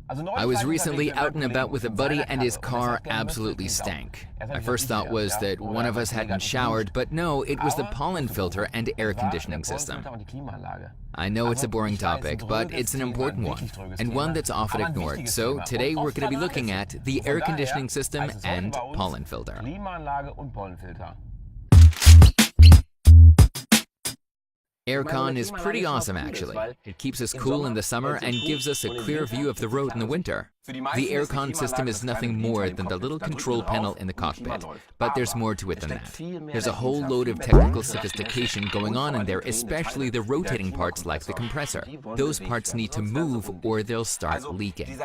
I was recently out and about with a buddy and his car absolutely stank. My first thought was that one of us hadn't showered, but no, it was the pollen filter and air conditioning system. I know it's a boring topic, but it's an important one, and one that's often ignored. So today we're going to be looking at the air conditioning system and pollen filter. Aircon is pretty awesome actually. It keeps us cool in the summer and gives us a clear view of the road in the winter. The aircon system is nothing more than the little control panel in the cockpit, but there's more to it than that. There's a whole load of technical sophistication going on in there, especially the rotating parts like the compressor. Those parts need to move or they'll start leaking.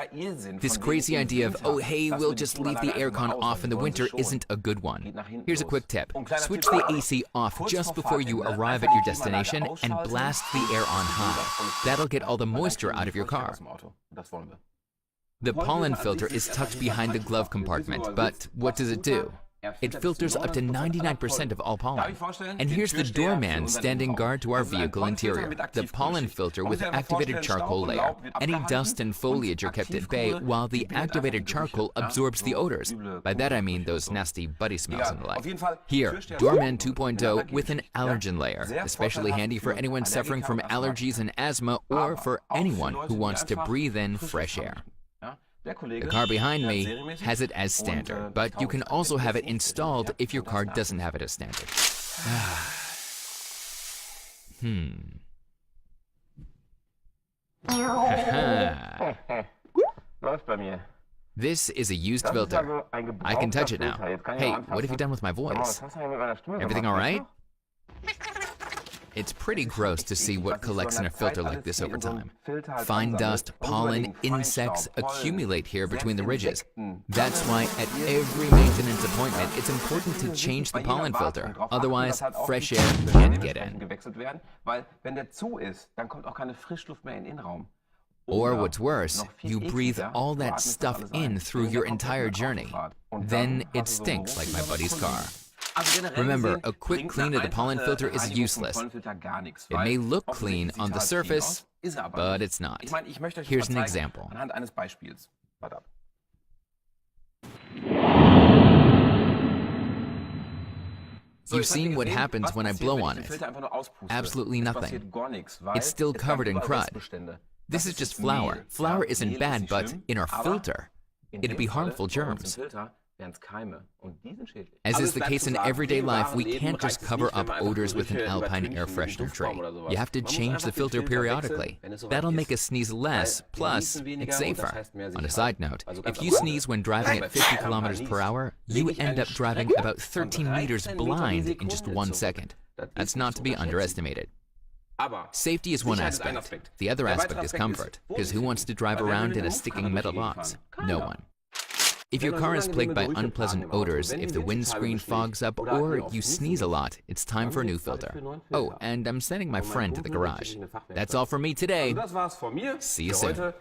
This crazy idea of, oh hey, we'll just leave the aircon off in the winter isn't a good one. Here's a quick tip. Switch the AC off just before you arrive at your destination and blast the air on high. That'll get all the moisture out of your car. The pollen filter is tucked behind the glove compartment, but what does it do? It filters up to 99% of all pollen. And here's the doorman standing guard to our vehicle interior, the pollen filter with activated charcoal layer. Any dust and foliage are kept at bay while the activated charcoal absorbs the odors. By that I mean those nasty buddy smells and the like. Here, doorman 2.0 with an allergen layer, especially handy for anyone suffering from allergies and asthma or for anyone who wants to breathe in fresh air. The car behind me has it as standard, but you can also have it installed if your car doesn't have it as standard. This is a used filter. I can touch it now. Hey, what have you done with my voice? Everything all right? It's pretty gross to see what collects in a filter like this over time. Fine dust, pollen, insects accumulate here between the ridges. That's why at every maintenance appointment, it's important to change the pollen filter. Otherwise, fresh air can't get in. Or what's worse, you breathe all that stuff in through your entire journey. Then it stinks like my buddy's car. Remember, a quick clean of the pollen filter is useless. It may look clean on the surface, but it's not. Here's an example. You've seen what happens when I blow on it. Absolutely nothing. It's still covered in crud. This is just flour. Flour isn't bad, but in our filter, it'd be harmful germs. As is the case in everyday life, we can't just cover up odors with an Alpine air freshener tray. You have to change the filter periodically. That'll make us sneeze less, plus it's safer. On a side note, if you sneeze when driving at 50 kilometers per hour, you end up driving about 13 meters blind in just 1 second. That's not to be underestimated. Safety is one aspect. The other aspect is comfort, because who wants to drive around in a sticking metal box? No one. If your car is plagued by unpleasant odors, if the windscreen fogs up, or you sneeze a lot, it's time for a new filter. Oh, and I'm sending my friend to the garage. That's all from me today. See you soon.